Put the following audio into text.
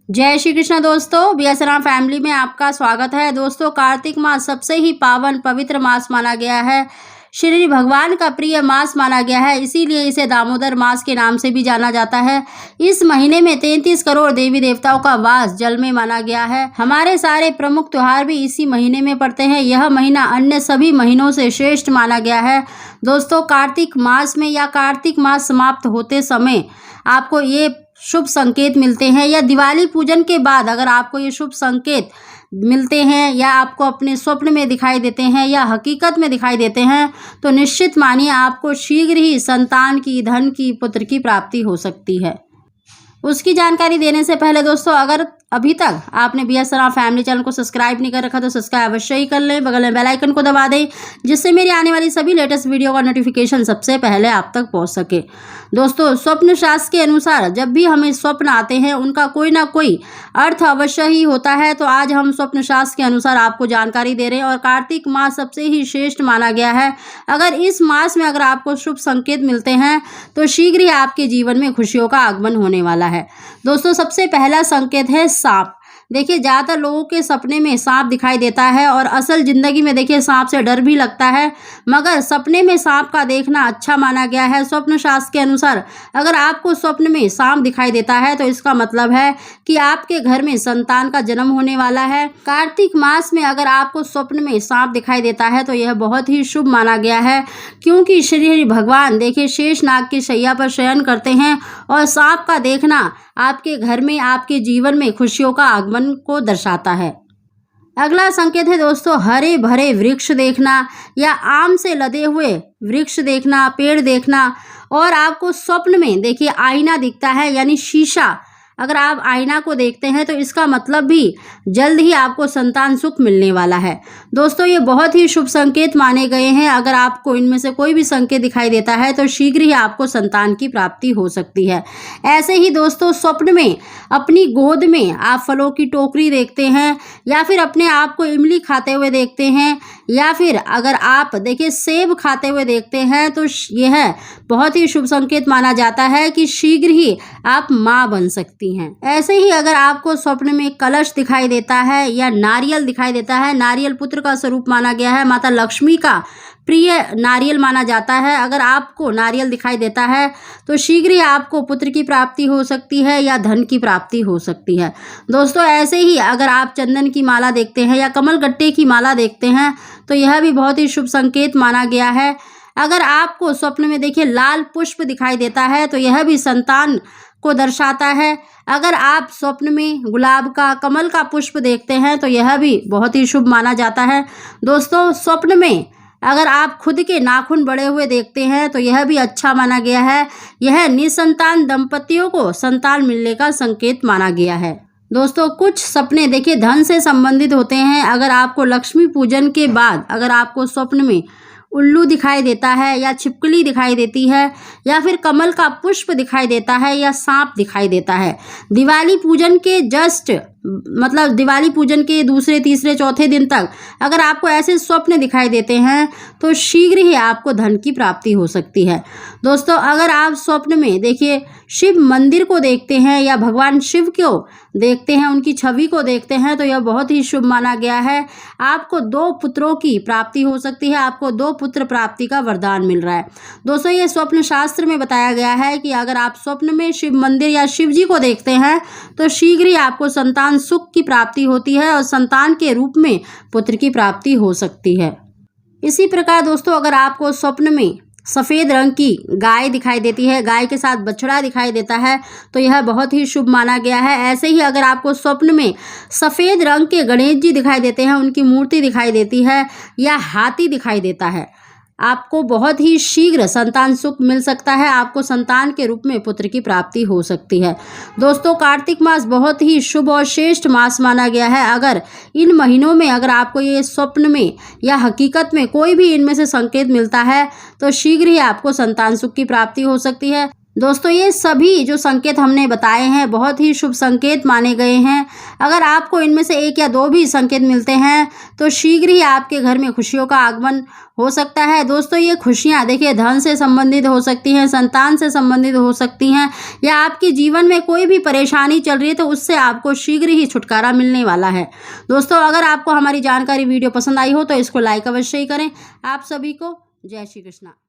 जय श्री कृष्ण दोस्तों, बीएसराम फैमिली में आपका स्वागत है। दोस्तों, कार्तिक मास सबसे ही पावन पवित्र मास माना गया है। श्री भगवान का प्रिय मास माना गया है, इसीलिए इसे दामोदर मास के नाम से भी जाना जाता है। इस महीने में 33 करोड़ देवी देवताओं का वास जल में माना गया है। हमारे सारे प्रमुख त्योहार भी इसी महीने में पड़ते हैं। यह महीना अन्य सभी महीनों से श्रेष्ठ माना गया है। दोस्तों, कार्तिक मास में या कार्तिक मास समाप्त होते समय आपको ये शुभ संकेत मिलते हैं, या दिवाली पूजन के बाद अगर आपको ये शुभ संकेत मिलते हैं या आपको अपने स्वप्न में दिखाई देते हैं या हकीकत में दिखाई देते हैं, तो निश्चित मानिए आपको शीघ्र ही संतान की, धन की, पुत्र की प्राप्ति हो सकती है। उसकी जानकारी देने से पहले दोस्तों, अगर अभी तक आपने बीएसराम फैमिली चैनल को सब्सक्राइब नहीं कर रखा तो सब्सक्राइब अवश्य ही कर लें, बगल में बेल आइकन को दबा दें, जिससे मेरी आने वाली सभी लेटेस्ट वीडियो का नोटिफिकेशन सबसे पहले आप तक पहुंच सके। दोस्तों, स्वप्न शास्त्र के अनुसार जब भी हमें स्वप्न आते हैं उनका कोई ना कोई अर्थ अवश्य ही होता है। तो आज हम स्वप्न शास्त्र के अनुसार आपको जानकारी दे रहे हैं। और कार्तिक मास सबसे ही श्रेष्ठ माना गया है। अगर इस मास में अगर आपको शुभ संकेत मिलते हैं तो शीघ्र ही आपके जीवन में खुशियों का आगमन होने वाला है। दोस्तों, सबसे पहला संकेत है सांप। देखिए, ज़्यादातर लोगों के सपने में सांप दिखाई देता है और असल जिंदगी में देखिए सांप से डर भी लगता है, मगर सपने में सांप का देखना अच्छा माना गया है। स्वप्न शास्त्र के अनुसार अगर आपको स्वप्न में सांप दिखाई देता है तो इसका मतलब है कि आपके घर में संतान का जन्म होने वाला है। कार्तिक मास में अगर आपको स्वप्न में सांप दिखाई देता है तो यह बहुत ही शुभ माना गया है, क्योंकि श्री भगवान देखिए शेष नाग की शैया पर शयन करते हैं और सांप का देखना आपके घर में, आपके जीवन में खुशियों का आगमन को दर्शाता है। अगला संकेत है दोस्तों, हरे भरे वृक्ष देखना या आम से लदे हुए वृक्ष देखना, पेड़ देखना। और आपको स्वप्न में देखिए आईना दिखता है, यानी शीशा। अगर आप आईना को देखते हैं तो इसका मतलब भी जल्द ही आपको संतान सुख मिलने वाला है। दोस्तों, ये बहुत ही शुभ संकेत माने गए हैं। अगर आपको इनमें से कोई भी संकेत दिखाई देता है तो शीघ्र ही आपको संतान की प्राप्ति हो सकती है। ऐसे ही दोस्तों, स्वप्न में अपनी गोद में आप फलों की टोकरी देखते हैं, या फिर अपने आप को इमली खाते हुए देखते हैं, या फिर अगर आप देखिए सेब खाते हुए देखते हैं, तो यह बहुत ही शुभ संकेत माना जाता है कि शीघ्र ही आप माँ बन सकती हैं। ऐसे ही अगर आपको स्वप्न में कलश दिखाई देता है या नारियल दिखाई देता है, नारियल पुत्र का स्वरूप माना गया है, माता लक्ष्मी का प्रिय नारियल माना जाता है। अगर आपको नारियल दिखाई देता है तो शीघ्र ही आपको पुत्र की प्राप्ति हो सकती है या धन की प्राप्ति हो सकती है। दोस्तों, ऐसे ही अगर आप चंदन की माला देखते हैं या कमल गट्टे की माला देखते हैं तो यह भी बहुत ही शुभ संकेत माना गया है। अगर आपको स्वप्न में देखिए लाल पुष्प दिखाई देता है तो यह भी संतान को दर्शाता है। अगर आप स्वप्न में गुलाब का, कमल का पुष्प देखते हैं तो यह भी बहुत ही शुभ माना जाता है। दोस्तों, स्वप्न में अगर आप खुद के नाखून बड़े हुए देखते हैं तो यह भी अच्छा माना गया है। यह निसंतान दंपतियों को संतान मिलने का संकेत माना गया है। दोस्तों, कुछ सपने देखिए धन से संबंधित होते हैं। अगर आपको लक्ष्मी पूजन के बाद अगर आपको स्वप्न में उल्लू दिखाई देता है या छिपकली दिखाई देती है या फिर कमल का पुष्प दिखाई देता है या सांप दिखाई देता है, दिवाली पूजन के दिवाली पूजन के दूसरे, तीसरे, चौथे दिन तक अगर आपको ऐसे स्वप्न दिखाई देते हैं तो शीघ्र ही आपको धन की प्राप्ति हो सकती है। दोस्तों, अगर आप स्वप्न में देखिए शिव मंदिर को देखते हैं या भगवान शिव को देखते हैं, उनकी छवि को देखते हैं, तो यह बहुत ही शुभ माना गया है। आपको 2 पुत्रों की प्राप्ति हो सकती है, आपको 2 पुत्र प्राप्ति का वरदान मिल रहा है। दोस्तों, ये स्वप्न शास्त्र में बताया गया है कि अगर आप स्वप्न में शिव मंदिर या शिव जी को देखते हैं तो शीघ्र ही आपको संतान सुख की प्राप्ति होती है और संतान के रूप में पुत्र की प्राप्ति हो सकती है। इसी प्रकार दोस्तों, अगर आपको स्वप्न में सफ़ेद रंग की गाय दिखाई देती है, गाय के साथ बछड़ा दिखाई देता है, तो यह बहुत ही शुभ माना गया है। ऐसे ही अगर आपको स्वप्न में सफ़ेद रंग के गणेश जी दिखाई देते हैं, उनकी मूर्ति दिखाई देती है या हाथी दिखाई देता है, आपको बहुत ही शीघ्र संतान सुख मिल सकता है। आपको संतान के रूप में पुत्र की प्राप्ति हो सकती है। दोस्तों, कार्तिक मास बहुत ही शुभ और श्रेष्ठ मास माना गया है। अगर इन महीनों में अगर आपको ये स्वप्न में या हकीकत में कोई भी इनमें से संकेत मिलता है तो शीघ्र ही आपको संतान सुख की प्राप्ति हो सकती है। दोस्तों ये सभी जो संकेत हमने बताए हैं बहुत ही शुभ संकेत माने गए हैं। अगर आपको इनमें से 1 या 2 भी संकेत मिलते हैं तो शीघ्र ही आपके घर में खुशियों का आगमन हो सकता है। दोस्तों ये खुशियां देखिए धन से संबंधित हो सकती हैं, संतान से संबंधित हो सकती हैं, या आपके जीवन में कोई भी परेशानी चल रही है तो उससे आपको शीघ्र ही छुटकारा मिलने वाला है। दोस्तों अगर आपको हमारी जानकारी वीडियो पसंद आई हो तो इसको लाइक अवश्य ही करें। आप सभी को जय श्री कृष्णा।